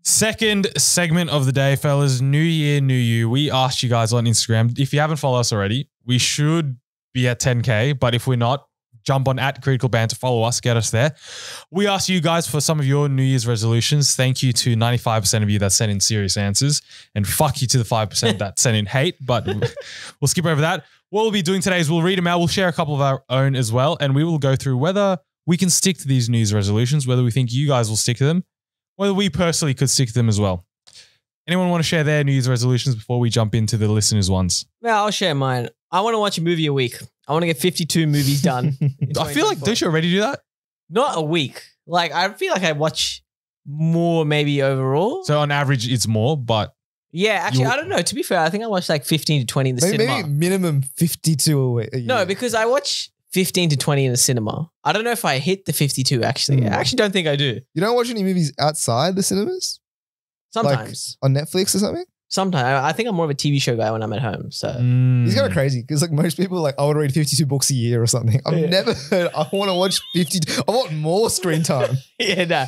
Second segment of the day, fellas. New year, new you. We asked you guys on Instagram. If you haven't followed us already, we should be at 10K. But if we're not, jump on @CriticalBanter, follow us, get us there. We asked you guys for some of your New Year's resolutions. Thank you to 95% of you that sent in serious answers. And fuck you to the 5% that sent in hate. But we'll skip over that. What we'll be doing today is we'll read them out. We'll share a couple of our own as well. And we will go through whether we can stick to these New Year's resolutions, whether we think you guys will stick to them, whether we personally could stick to them as well. Anyone want to share their New Year's resolutions before we jump into the listeners' ones? Yeah, I'll share mine. I want to watch a movie a week. I want to get 52 movies done. I feel like, don't you already do that? Not a week. Like, I feel like I watch more maybe overall. So on average, it's more, but... Yeah, actually, I don't know. To be fair, I think I watch like 15 to 20 in the cinema. Maybe minimum 52 a week. No, because I watch 15 to 20 in the cinema. I don't know if I hit the 52 actually. I actually don't think I do. You don't watch any movies outside the cinemas? Sometimes. Like on Netflix or something? Sometimes. I think I'm more of a TV show guy when I'm at home. So He's kind of crazy because like most people are like, I would read 52 books a year or something. I've never heard, I want to watch 52. I want more screen time. Yeah, no.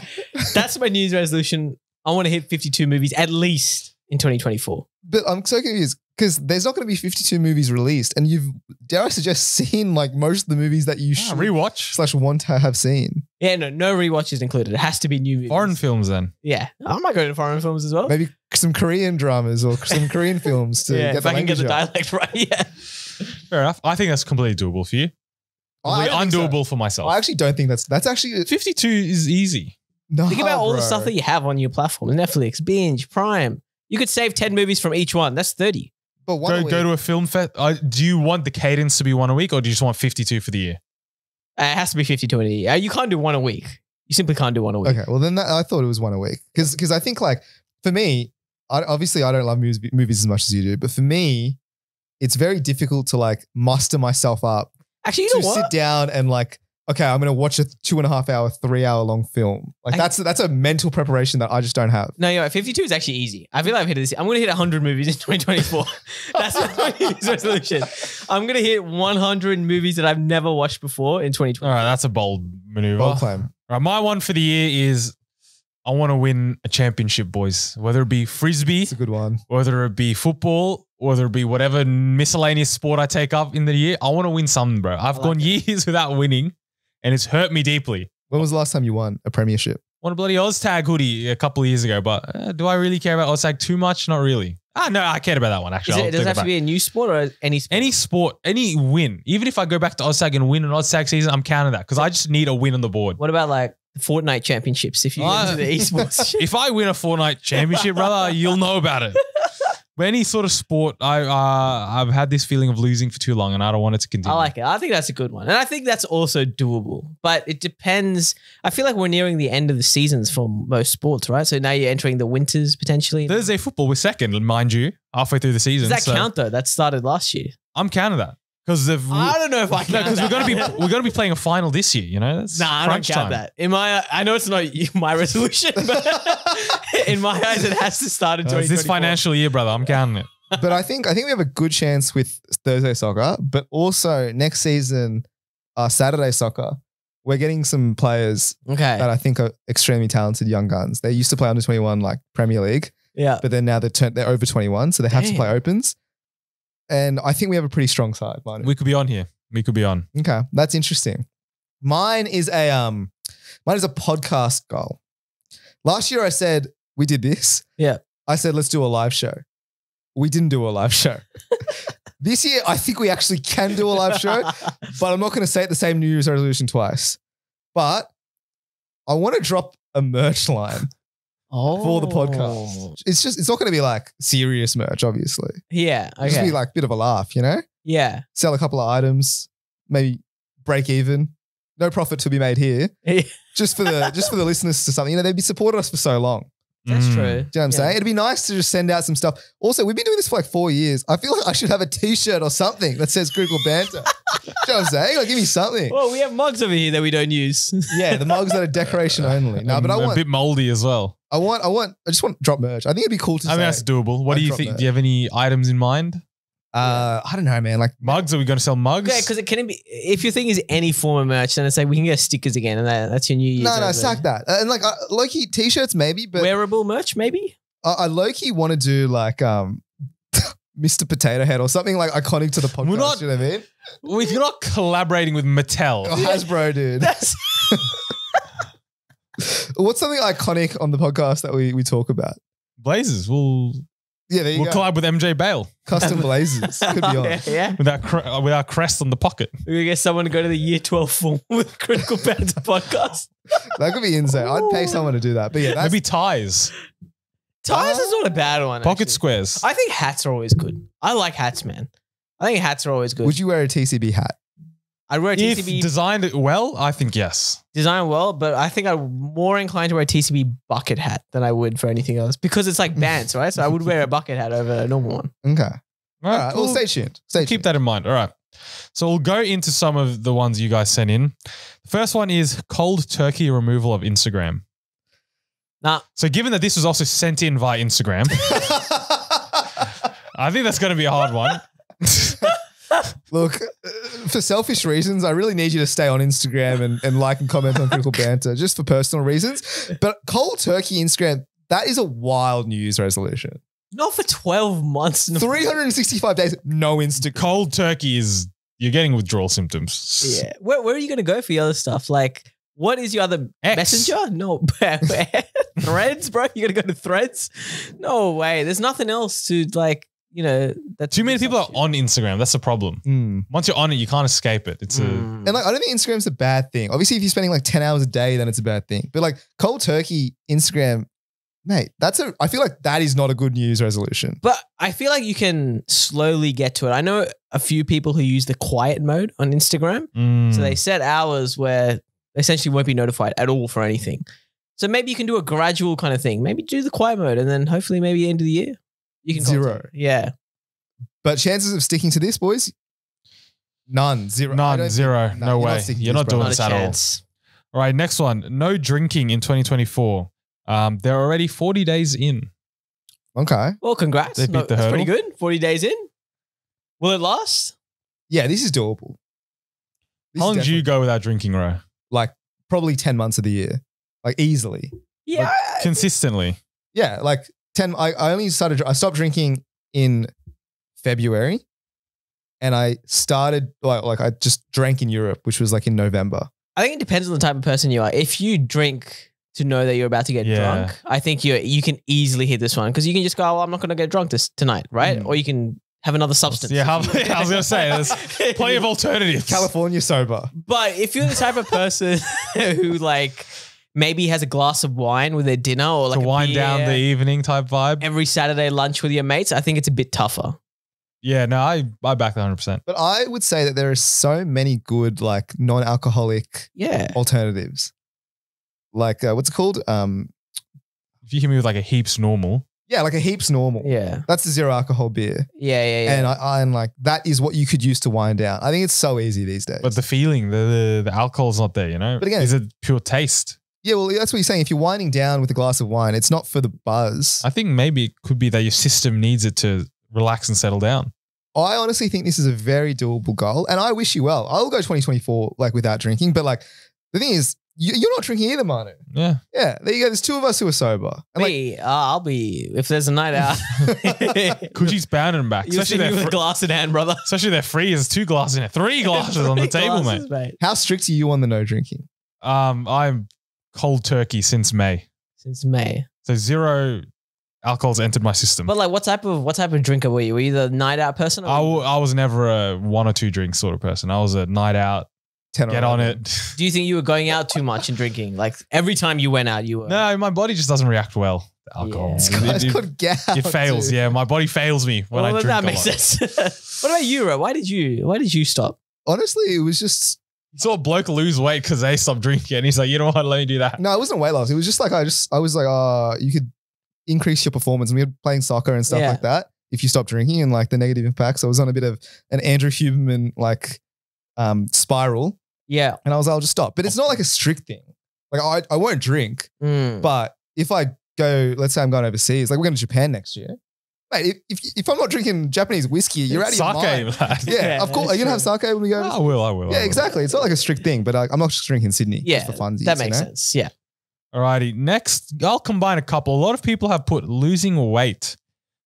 That's my New Year's resolution. I want to hit 52 movies at least in 2024. But I'm so confused because there's not going to be 52 movies released and you've, dare I suggest, seen like most of the movies that you should rewatch / want to have seen. Yeah, no rewatches included. It has to be new movies. Foreign films then. Yeah. I might go to foreign films as well. Maybe some Korean dramas or some Korean films to get if the I can get the language dialect right. Yeah. Fair enough. I think that's completely doable for you. Undoable for myself. I actually don't think that's actually 52 is easy. No, think about all the stuff that you have on your platform. Netflix, Binge, Prime. You could save 10 movies from each one. That's 30. But go to a film fest. Do you want the cadence to be one a week or do you just want 52 for the year? It has to be 52 in a year. You can't do one a week. You simply can't do one a week. Okay, well then I thought it was one a week because I think like for me, obviously I don't love movies as much as you do, but for me, it's very difficult to like muster myself up. Actually, you know what? Sit down and like, okay, I'm going to watch a 2.5 hour, 3 hour long film. Like that's a mental preparation that I just don't have. No, you're right. 52 is actually easy. I feel like I've hit this. I'm going to hit 100 movies in 2024. That's my New Year's resolution. I'm going to hit 100 movies that I've never watched before in 2024. All right, that's a bold maneuver. Bold claim. All right, my one for the year is I want to win a championship, boys. Whether it be frisbee, it's a good one. Whether it be football, whether it be whatever miscellaneous sport I take up in the year, I want to win something, bro. I've gone years without winning. And it's hurt me deeply. When was the last time you won a premiership? Won a bloody OzTag hoodie a couple of years ago, but do I really care about OzTag too much? Not really. No, I cared about that one actually. Does it have to be a new sport or any sport? Any sport, any win. Even if I go back to OzTag and win an OzTag season, I'm counting that because I just need a win on the board. What about like the Fortnite championships? If you get into the esports shit? If I win a Fortnite championship, brother, you'll know about it. But any sort of sport, I've had this feeling of losing for too long and I don't want it to continue. I like it. I think that's a good one. And I think that's also doable. But it depends. I feel like we're nearing the end of the seasons for most sports, right? So now you're entering the winters potentially. Thursday football, we're second, mind you, halfway through the season. Does that count though? That started last year. I'm counting that. I don't know if I can. Because we're going to be playing a final this year. You know, that's I don't count that. I know it's not my resolution, but in my eyes, it has to start in 2024. It's this financial year, brother. I'm counting it. But I think we have a good chance with Thursday soccer, but also next season, Saturday soccer. We're getting some players that I think are extremely talented young guns. They used to play under 21 like Premier League, but then now they're over 21, so they have to play opens. And I think we have a pretty strong side. We could be on here. We could be on. Okay, that's interesting. Mine is a podcast goal. Last year I said we did this. Yeah. I said let's do a live show. We didn't do a live show. This year I think we actually can do a live show, but I'm not going to say it the same New Year's resolution twice. But I want to drop a merch line. For the podcast. It's not going to be like serious merch, obviously. Yeah. Okay. It'll just be like a bit of a laugh, you know? Yeah. Sell a couple of items, maybe break even. No profit to be made here. just for the listeners to something. You know, they've been supporting us for so long. That's true. Do you know what I'm saying? It'd be nice to just send out some stuff. Also, we've been doing this for like 4 years. I feel like I should have a t-shirt or something that says Critical Banter. Do you know what I'm saying? Like, give me something. Well, we have mugs over here that we don't use. Yeah, the mugs that are decoration only. No, but I want a bit moldy as well. I just want drop merch. I think it'd be cool to say. I mean, that's doable. What do you think? Do you have any items in mind? I don't know, man. Like mugs. Are we going to sell mugs? Yeah, because it can be. If your thing is any form of merch, then it's like we can get stickers again, and that's your New Year's. No, sack that. And like low-key t-shirts maybe, but wearable merch maybe. I low-key want to do like Mr. Potato Head or something like iconic to the podcast. We're not, you know what I mean? We're not collaborating with Mattel. Oh, Hasbro, dude. What's something iconic on the podcast that we talk about? Blazers. There you We'll go. collab with MJ Bale. Custom blazers. Could be on. Yeah. With our crest on the pocket. We're going to get someone to go to the year 12 form with Critical Banter podcast. That could be insane. I'd pay someone to do that. But yeah, that's Maybe ties. Ties is not a bad one. Pocket actually. squares. I think hats are always good. I like hats, man. I think hats are always good. Would you wear a TCB hat? I'd wear a If TCB designed well, I think yes. design well, but I think I'm more inclined to wear a TCB bucket hat than I would for anything else because it's like bands, right? So I would wear a bucket hat over a normal one. Okay. All All right. Well, stay tuned. Keep that in mind. All right. So we'll go into some of the ones you guys sent in. The first one is cold turkey removal of Instagram. Nah. So given that this was also sent in via Instagram, I think that's going to be a hard one. Look, for selfish reasons, I really need you to stay on Instagram and like and comment on Critical Banter just for personal reasons. But cold turkey Instagram, that is a wild New Year's resolution. Not for 12 months. 365 days, no Instagram. Cold turkey is, you're getting withdrawal symptoms. Yeah. Where are you going to go for your other stuff? Like, what is your other X. messenger? No. Threads, bro? You're going to go to Threads? No way. There's nothing else to like, you know. Too many people are on Instagram. That's the problem. Once you're on it, you can't escape it. It's And like, I don't think Instagram's a bad thing. Obviously, if you're spending like 10 hours a day, then it's a bad thing. But like cold turkey Instagram, mate, I feel like that is not a good New Year's resolution. But I feel like you can slowly get to it. I know a few people who use the quiet mode on Instagram. So they set hours where they essentially won't be notified at all for anything. So maybe you can do a gradual kind of thing. Maybe do the quiet mode and then hopefully maybe end of the year. You can 0. Yeah. But chances of sticking to this, boys? None. 0. None. 0. No way. You're not doing Not this a at all. chance. All right, next one. No drinking in 2024. They're already 40 days in. Okay. Well, congrats. They beat the That's pretty hurdle. good. 40 days in. Will it last? Yeah, this is doable. This How is long do you definitely- go without drinking, Ro? Like probably 10 months of the year. Like easily. Yeah. Consistently. Yeah, like 10. I stopped drinking in February and I started like I just drank in Europe, which was like in November. I think it depends on the type of person you are. If you drink to know that you're about to get drunk, I think you can easily hit this one because you can just go, oh, I'm not going to get drunk tonight, right? Or you can have another substance. Yeah, I was going to say, there's plenty of alternatives. California sober. But if you're the type of person who like maybe has a glass of wine with their dinner or like to a wind beer down the evening type vibe. every Saturday lunch with your mates, I think it's a bit tougher. Yeah, no, I back that 100%. But I would say that there are so many good like non-alcoholic alternatives. Like what's it called? If you hit me with like a heaps normal. Yeah, like a heaps normal. Yeah. That's the 0 alcohol beer. Yeah. And I'm like, that is what you could use to wind down. I think it's so easy these days. But the feeling, the alcohol's not there, you know? But again, is it pure taste? Yeah, well, that's what you're saying. If you're winding down with a glass of wine, it's not for the buzz. I think maybe it could be that your system needs it to relax and settle down. I honestly think this is a very doable goal, and I wish you well. I'll go 2024 like without drinking, but like the thing is, you're not drinking either, Manu. Yeah. Yeah, there you go. There's 2 of us who are sober. And Me, I'll be, if there's a night out. Coogie's bound and back. You'll see me with a glass in hand, brother. Especially they're free. There's 2 glasses in it. 3 glasses on the table, Glasses, mate. how strict are you on the no drinking? I'm cold turkey since May. Since May. So 0 alcohol's entered my system. But like, what type of drinker were you? Were you the night out person? I was never a 1 or 2 drink sort of person. I was a night out, 10 get on it. Do you think you were going out too much and drinking? Like every time you went out, you were. No, my body just doesn't react well to alcohol. Yeah. It's called gout, It fails. dude. Yeah, my body fails me when I drink that a makes lot. sense. What about you, Ro? Why did you stop? Honestly, it was just You saw a bloke lose weight because they stopped drinking. And he's like, you know what? Let me do that. no, it wasn't weight loss. It was just like I was like, you could increase your performance. And we were playing soccer and stuff like that if you stop drinking and like the negative impacts. I was on a bit of an Andrew Huberman like spiral. Yeah. And I was like, I'll just stop. But it's not like a strict thing. Like I won't drink, but if I go, let's say I'm going overseas, like we're going to Japan next year. Mate, if I'm not drinking Japanese whiskey, you're out of your mind. Lad. Yeah, of course. Are you going to have sake when we go? I will. Yeah, exactly. It's not like a strict thing, but I'm not just drinking Sydney just for funsies. That makes sense. Yeah. Alrighty. Next, I'll combine a couple. A lot of people have put losing weight.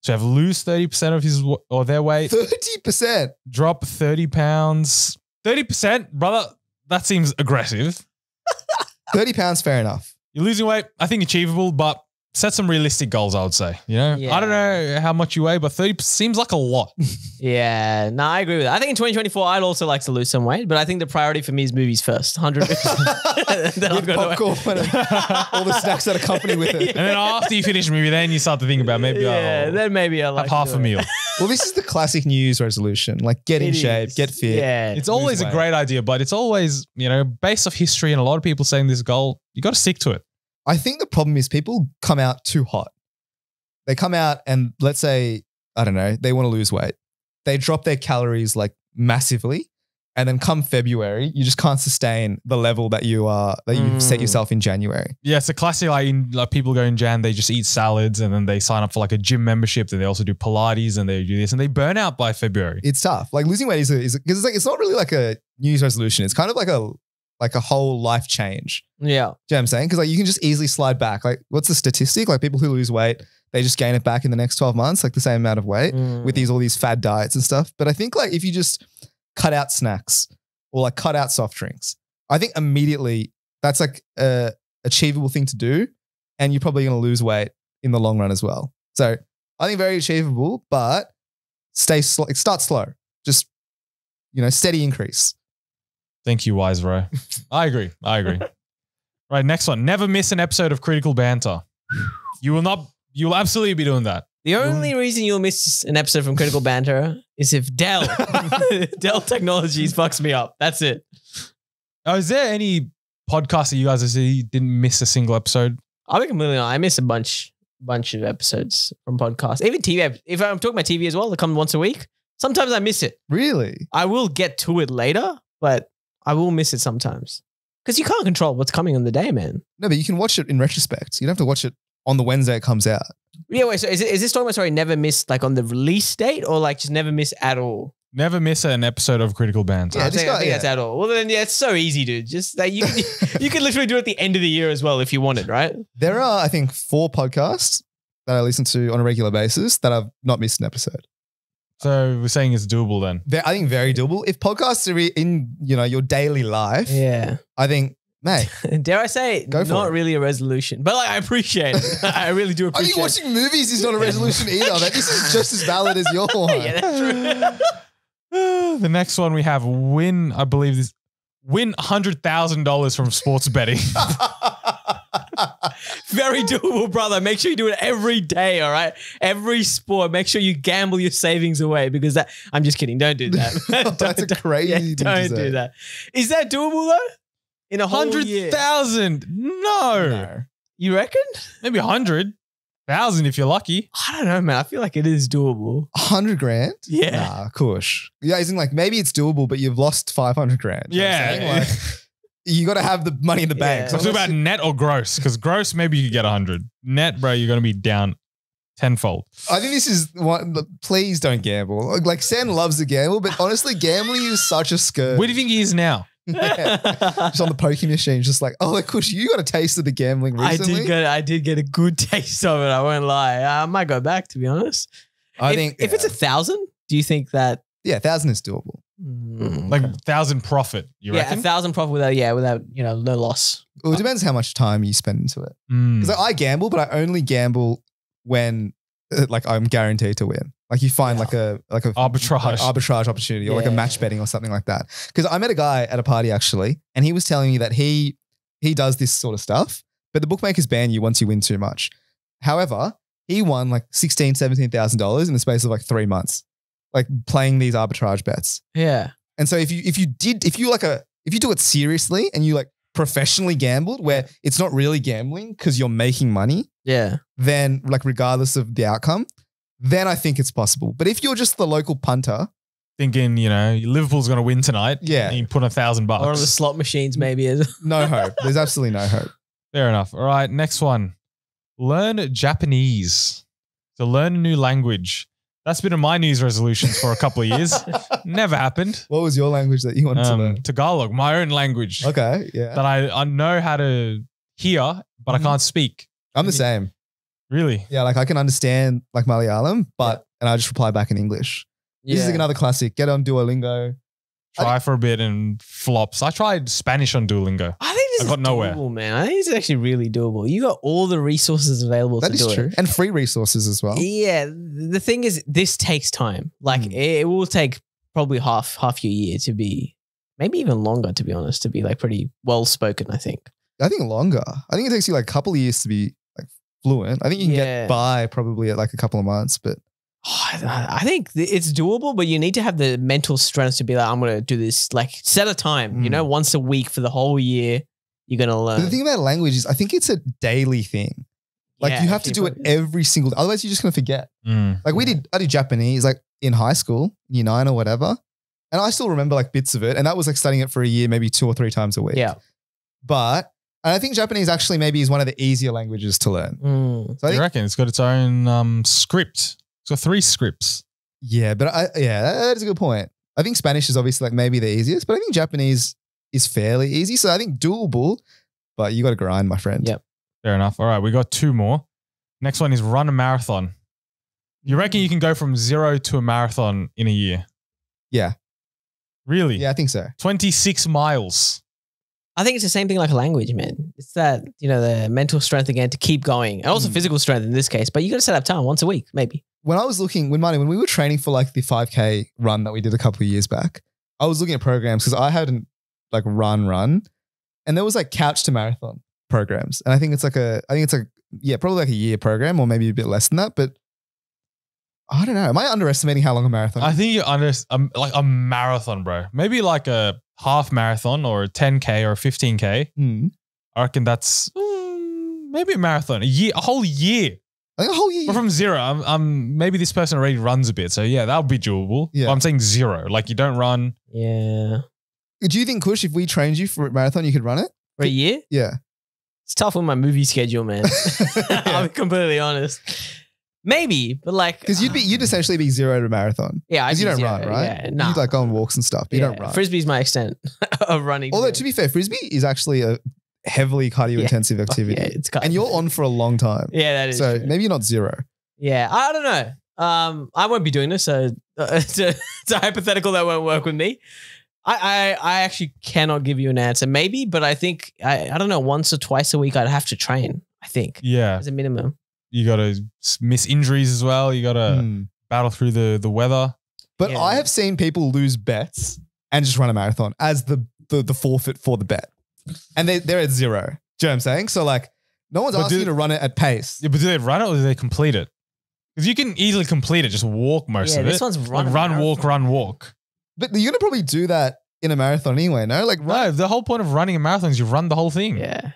So have lose 30% of his or their weight. 30%. Drop 30 pounds. 30%, brother, that seems aggressive. 30 pounds, fair enough. You're losing weight, I think achievable, but set some realistic goals, I would say. You know, I don't know how much you weigh, but 30 seems like a lot. Yeah, no, I agree with that. I think in 2024, I'd also like to lose some weight, but I think the priority for me is movies first. 100. Then I've got popcorn and all the snacks that accompany with it. And then after you finish the movie, then you start to think about maybe then maybe I'll have half a meal. Well, this is the classic New Year's resolution, like get in shape, get fit. Yeah, it's always a great idea, but it's always, you know, based off history and a lot of people saying this goal, you got to stick to it. I think the problem is people come out too hot. They come out and let's say, I don't know, they want to lose weight. They drop their calories like massively. And then come February, you just can't sustain the level that you've set yourself in January. Yeah, it's a classic. Like people go in Jan, they just eat salads and then they sign up for like a gym membership. Then they also do Pilates and they do this and they burn out by February. It's tough. Like losing weight is because it's not really like a New Year's resolution. It's kind of like a whole life change. Yeah. Do you know what I'm saying? Because like you can just easily slide back. Like what's the statistic? Like people who lose weight, they just gain it back in the next 12 months, like the same amount of weight with all these fad diets and stuff. But I think like if you just cut out snacks or like cut out soft drinks, I think immediately that's like a achievable thing to do. And you're probably going to lose weight in the long run as well. So I think very achievable, but start slow. Just, you know, steady increase. Thank you, Wise Bro. I agree. Right, next one. Never miss an episode of Critical Banter. You will absolutely be doing that. The only reason you'll miss an episode from Critical Banter is if Dell Technologies fucks me up. That's it. Is there any podcast that you guys didn't miss a single episode? I'll be completely honest. I miss a bunch of episodes from podcasts. Even TV. If I'm talking about TV as well, they come once a week. Sometimes I miss it. Really? I will get to it later, but I will miss it sometimes. Because you can't control what's coming on the day, man. No, but you can watch it in retrospect. You don't have to watch it on the Wednesday it comes out. Yeah, wait, so is this talking about, never miss like on the release date or like just never miss at all? Never miss an episode of Critical Banter. Yeah, I think that's at all. Well, then, yeah, it's so easy, dude. Just like you can literally do it at the end of the year as well if you wanted, right? There are, I think, 4 podcasts that I listen to on a regular basis that I've not missed an episode. So we're saying it's doable then? I think very doable. If podcasts are in, you know, your daily life, I think, mate. Dare I say, not really a resolution, but like I appreciate it. I really do appreciate it. I think watching movies is not a resolution either. This is just as valid as your one. Yeah, that's true. The next one we have win $100,000 from sports betting. Very doable, brother. Make sure you do it every day, all right? Every sport. Make sure you gamble your savings away because I'm just kidding. Don't do that. That's a crazy thing to Don't say. do that. Is that doable though? In a whole year? 100,000? No. You reckon? Maybe 100,000 if you're lucky. I don't know, man. I feel like it is doable. 100 grand? Yeah. Nah, kush. Yeah, as in like maybe it's doable, but you've lost 500 grand. Yeah. You got to have the money in the bank. So I'm talking about net or gross, because gross, maybe you could get 100. Net, bro, you're going to be down tenfold. I think this is one, please don't gamble. Like Sam loves to gamble, but honestly, gambling is such a scourge. Where do you think he is now? Yeah. Just on the pokie machine, just like, oh, Kush, you got a taste of the gambling recently. I did get a good taste of it. I won't lie. I might go back, to be honest. If it's 1,000, do you think that? Yeah, 1,000 is doable. Like 1,000 profit, you reckon? 1,000 profit without no loss. Well, it depends how much time you spend into it. Because I gamble, but I only gamble when like I'm guaranteed to win. Like you find like a arbitrage opportunity or like a match betting or something like that. Because I met a guy at a party actually, and he was telling me that he does this sort of stuff, but the bookmakers ban you once you win too much. However, he won like $16,000, $17,000 in the space of like 3 months, like playing these arbitrage bets. Yeah. And so if you do it seriously and you like professionally gambled where it's not really gambling because you're making money, then like regardless of the outcome, then I think it's possible. But if you're just the local punter thinking, Liverpool's going to win tonight, and you put $1,000 or on the slot machines, maybe. No hope. There's absolutely no hope. Fair enough. All right, next one. Learn Japanese. to learn a new language. That's been in my New Year's resolutions for a couple of years. Never happened. What was your language that you wanted to learn? Tagalog, my own language. Okay, yeah. That I know how to hear, but I can't speak. I'm the same. Really? Yeah, like I can understand like Malayalam, and I just reply back in English. This is like another classic. Get on Duolingo. Try for a bit and flops. I tried Spanish on Duolingo. I think this is doable, man. I think it's actually really doable. You got all the resources available to do it. That is true. And free resources as well. Yeah. The thing is, this takes time. Like it will take probably half your year to be, maybe even longer, to be honest, to be like pretty well spoken, I think. I think longer. I think it takes you like a couple of years to be like fluent. I think you can get by probably at like a couple of months, but I think it's doable, but you need to have the mental strength to be like, I'm going to do this, like set a time, you know, once a week for the whole year, you're going to learn. But the thing about language is I think it's a daily thing. Like you have to do it every single, otherwise you're just going to forget. Like I did Japanese like in high school, year 9 or whatever. And I still remember like bits of it. And that was like studying it for a year, maybe 2 or 3 times a week. Yeah. But and I think Japanese actually maybe is one of the easier languages to learn. So I reckon it's got its own script. It's got 3 scripts. Yeah, but that is a good point. I think Spanish is obviously like maybe the easiest, but I think Japanese is fairly easy. So I think doable, but you got to grind, my friend. Yep. Fair enough. All right, we got 2 more. Next one is run a marathon. You reckon you can go from 0 to a marathon in a year? Yeah. Really? Yeah, I think so. 26 miles. I think it's the same thing like a language, man. It's that, you know, the mental strength again to keep going and also physical strength in this case, but you got to set up time once a week, maybe. When I was looking, when we were training for like the 5K run that we did a couple of years back, I was looking at programs because I hadn't like run, and there was like couch to marathon programs. And I think it's probably like a year program or maybe a bit less than that, but I don't know. Am I underestimating how long a marathon is? I think you're like a marathon, bro. Maybe like a half marathon or a 10K or a 15K. I reckon that's maybe a marathon, a whole year. I think a whole year. But from 0, maybe this person already runs a bit. So yeah, that would be doable. Yeah. But I'm saying 0. Like you don't run. Yeah. Do you think, Kush, if we trained you for a marathon, you could run it? For a year? Yeah. It's tough with my movie schedule, man. I'll be completely honest. Maybe, but like, because you'd essentially be 0 to a marathon. Yeah, because you don't run, right? Yeah, no. You like go on walks and stuff, but you don't run. Frisbee's my extent of running. Although to be fair, frisbee is actually a heavily cardio-intensive activity, it's and you're on for a long time. Yeah, that is. So true. Maybe you're not 0. Yeah, I don't know. I won't be doing this, so it's a hypothetical that won't work with me. I actually cannot give you an answer. Maybe, but I think I don't know. Once or twice a week, I'd have to train. I think. Yeah, as a minimum. You got to miss injuries as well. You got to battle through the weather. But I have seen people lose bets and just run a marathon as the forfeit for the bet. And they're at 0. Do you know what I'm saying? So like no one's asking you to run it at pace. Yeah, but do they run it or do they complete it? Because you can easily complete it, just walk most of it. This one's run, walk. But you're going to probably do that in a marathon anyway, no? Like no, the whole point of running a marathon is you run the whole thing. Yeah.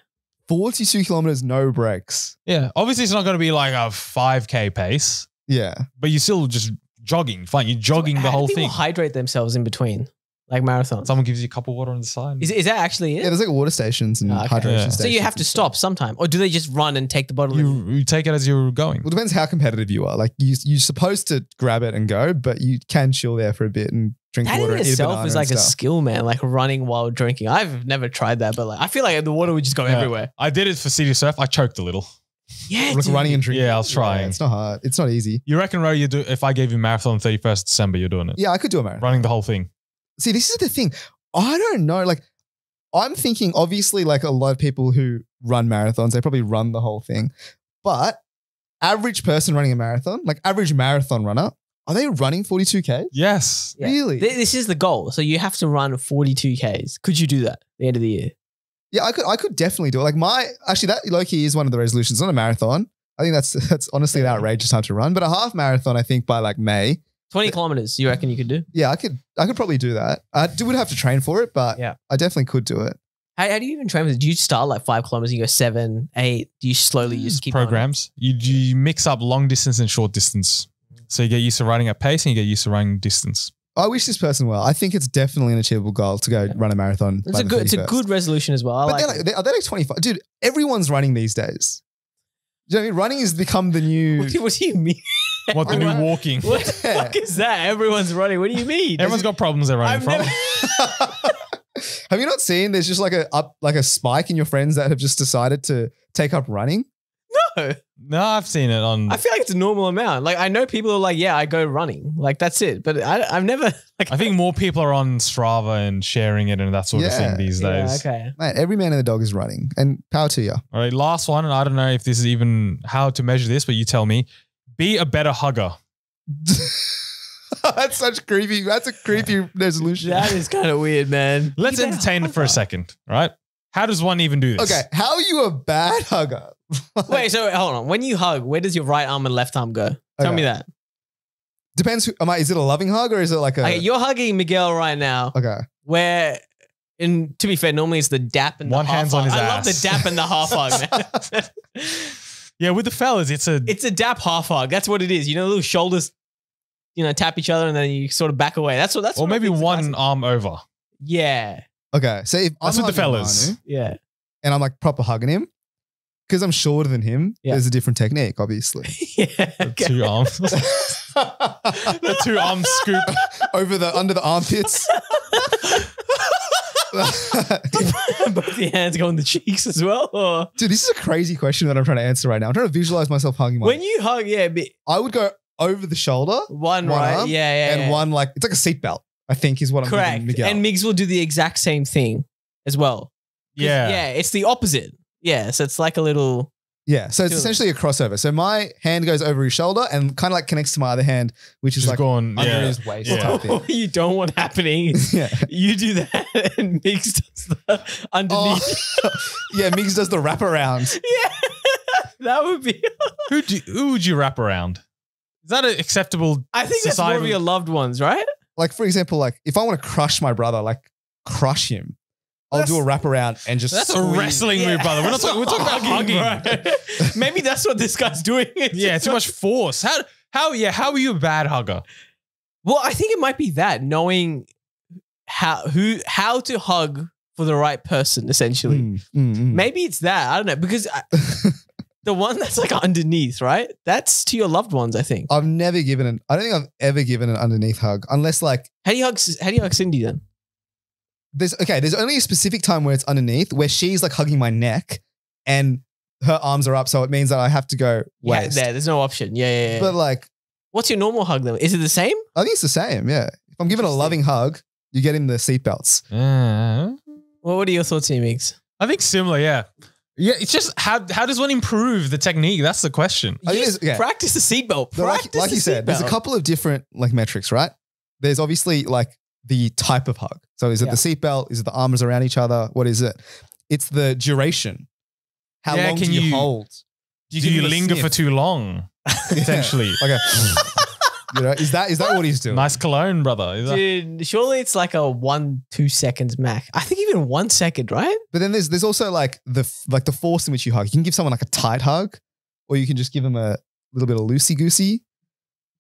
42 kilometers, no breaks. Yeah. Obviously, it's not going to be like a 5K pace. Yeah. But you're still just jogging. Fine. You're jogging the whole thing. Hydrate themselves in between, like marathons. Someone gives you a cup of water on the side. Is that actually it? Yeah, there's like water stations and hydration stations. So you have to stop sometime, or do they just run and take the bottle? You take it as you're going. Well, it depends how competitive you are. Like you're supposed to grab it and go, but you can chill there for a bit and drink water. That in itself is like a skill, man. Like running while drinking. I've never tried that, but like I feel like the water would just go everywhere. I did it for City Surf. I choked a little. Yeah, like running and drinking. Yeah, I was trying. Yeah, it's not hard. It's not easy. You reckon, Ro, if I gave you marathon 31st December, you're doing it? Yeah, I could do a marathon. Running the whole thing. See, this is the thing. I don't know. Like, I'm thinking, obviously, like a lot of people who run marathons, they probably run the whole thing. But average person running a marathon, like average marathon runner, are they running 42K? Yes. Yeah. Really? This is the goal. So you have to run 42Ks. Could you do that at the end of the year? Yeah, I could definitely do it. Like that low-key is one of the resolutions. It's not a marathon. I think that's honestly an outrageous time to run. But a half marathon, I think by like May. 20 kilometers, you reckon you could do? Yeah, I could probably do that. I would have to train for it, but I definitely could do it. How do you even train with it? Do you start like 5 kilometers and you go 7, 8? Do you slowly just keep programs? You mix up long distance and short distance. So you get used to running at pace and you get used to running distance. I wish this person well. I think it's definitely an achievable goal to go run a marathon. It's a good resolution as well. Are they like 25? Dude, everyone's running these days. You know what I mean? Running has become the new. What do you mean? What the new walking? What the fuck is that? Everyone's running. What do you mean? Everyone's got problems they're running from. Have you not seen? There's just like a spike in your friends that have just decided to take up running. No. No, I've seen it on. I feel like it's a normal amount. Like I know people are like, yeah, I go running. Like that's it. But I've never. Like, I think more people are on Strava and sharing it and that sort of thing these days. Okay. Mate, every man and the dog is running, and power to you. All right, last one, and I don't know if this is even how to measure this, but you tell me. Be a better hugger. That's such creepy. That's a creepy resolution. That is kind of weird, man. Let's entertain it for a second, right? How does one even do this? Okay, how are you a bad hugger? Wait, so hold on. When you hug, where does your right arm and left arm go? Tell me that. Depends. Is it a loving hug or is it like a? Okay, you're hugging Miguel right now. Okay. Where, to be fair, normally it's the dap and one the half hand's hug. on his I ass. love the dap and the half hug, man. Yeah, with the fellas, it's a dap half hug. That's what it is. You know, little shoulders, tap each other and then you sort of back away. That's or what maybe one arm over. Yeah. Okay, so if that's I'm with the fellas. Manu, yeah. And I'm like proper hugging him, because I'm shorter than him, there's a different technique, obviously. Yeah. Okay. Two arms. The two arms scoop under the armpits. Both your hands go on the cheeks as well. Or? Dude, this is a crazy question that I'm trying to answer right now. I'm trying to visualize myself hugging my. When you hug, I would go over the shoulder. One right, arm, yeah. And one it's like a seatbelt, I think is what I'm thinking. Miguel. And Migs will do the exact same thing as well. Yeah. Yeah, it's the opposite. Yeah, so it's like a little... Yeah, so it's essentially a crossover. So my hand goes over his shoulder and kind of like connects to my other hand, which is like going under his waist. Yeah. What you don't want happening is you do that and Migs does the underneath. Oh. Yeah, Migs does the wraparound. Yeah, that would be... Who would you wrap around? Is that an acceptable I think that's more of your loved ones, right? Like, for example, like if I want to crush my brother, like crush him, I'll do a wraparound and just... That's a wrestling move, brother. We're talking about hugging. Right? Maybe that's what this guy's doing. Yeah, too much force. How are you a bad hugger? Well, I think it might be that, knowing how to hug for the right person, essentially. Maybe it's that. I don't know. Because the one that's like underneath, right? That's to your loved ones, I think. I don't think I've ever given an underneath hug, unless like... How do you hug Cindy then? There's only a specific time where it's underneath, where she's like hugging my neck and her arms are up. So it means that I have to go waist. Yeah, there's no option. Yeah. But like... What's your normal hug then? Is it the same? I think it's the same, yeah. If I'm giving a loving hug, you get in the seatbelts. Well, what are your thoughts, Migs? I think similar, yeah. Yeah, it's just how does one improve the technique? That's the question. Practice the seatbelt. Like you said, there's a couple of different like metrics, right? There's obviously like the type of hug. So is it the seatbelt? Is it the arms around each other? What is it? It's the duration. How long do you hold? Do you linger for too long? Essentially. Okay. Is that what he's doing? Nice cologne, brother. Dude, surely it's like a 1-2 seconds max. I think even 1 second, right? But then there's also like the force in which you hug. You can give someone like a tight hug, or you can just give them a little bit of loosey goosey.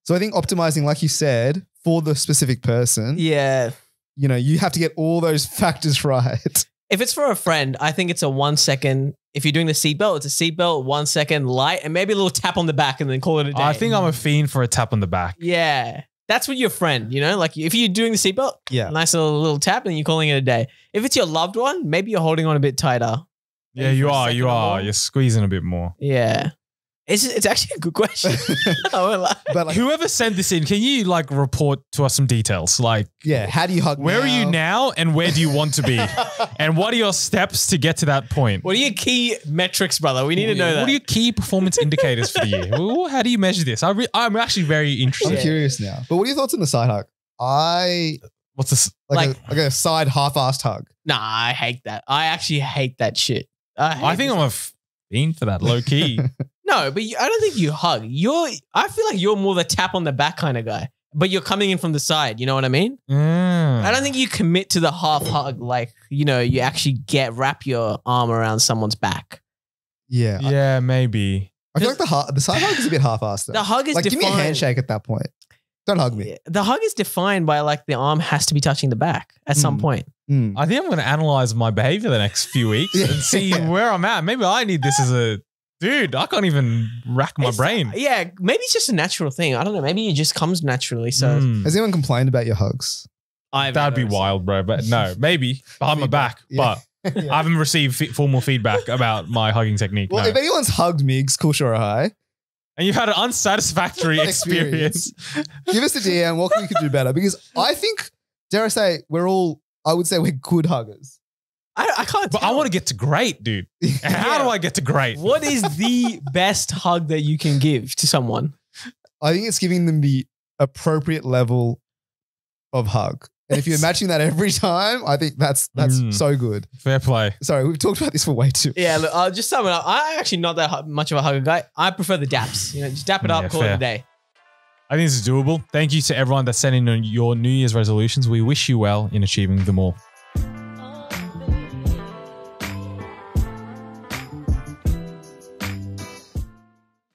So I think optimizing, like you said, for the specific person. Yeah. You have to get all those factors right. If it's for a friend, I think it's a 1 second. If you're doing the seatbelt, it's a seatbelt, 1 second light, and maybe a little tap on the back and then call it a day. I think I'm a fiend for a tap on the back. Yeah. That's with your friend, like if you're doing the seatbelt, nice little tap and you're calling it a day. If it's your loved one, maybe you're holding on a bit tighter. Yeah, you are. You're squeezing a bit more. Yeah. It's actually a good question. But like, whoever sent this in, can you like report to us some details? Like, how do you hug? Where are you now, and where do you want to be, and what are your steps to get to that point? What are your key metrics, brother? We need to know that. What are your key performance indicators for the year? How do you measure this? I'm actually very interested. I'm curious now. But what are your thoughts on the side hug? What's this? Like a side half-assed hug? Nah, I hate that. I actually hate that shit. I think I'm a fiend for that, low key. No, but I don't think you hug. I feel like you're more the tap on the back kind of guy, but you're coming in from the side. You know what I mean? I don't think you commit to the half hug. Like, you actually wrap your arm around someone's back. Yeah. Yeah, maybe. I feel like the side hug is a bit half-assed though. The hug is defined. Give me a handshake at that point. Don't hug me. The hug is defined by like the arm has to be touching the back at some point. I think I'm going to analyze my behavior the next few weeks and see where I'm at. Maybe I need this as a Dude, I can't even rack my brain. Yeah, maybe it's just a natural thing. I don't know. Maybe it just comes naturally. So Has anyone complained about your hugs? That'd be wild, bro. But no, maybe behind my back. Yeah. But I haven't received formal feedback about my hugging technique. Well, no. if anyone's hugged Migs, cool, sure, hi. And you've had an unsatisfactory experience. Give us a DM. What we could do better? Because I think, dare I say, I would say we're good huggers. I can't But tell. I want to get to great, dude. And how do I get to great? What is the best hug that you can give to someone? I think it's giving them the appropriate level of hug. And if you're matching that every time, I think that's so good. Fair play. Sorry, we've talked about this for way too. Yeah, look, I'll just sum it up. I'm actually not that much of a hugger guy. I prefer the daps. Just dap it up, call it a day. I think this is doable. Thank you to everyone that sent in your New Year's resolutions. We wish you well in achieving them all.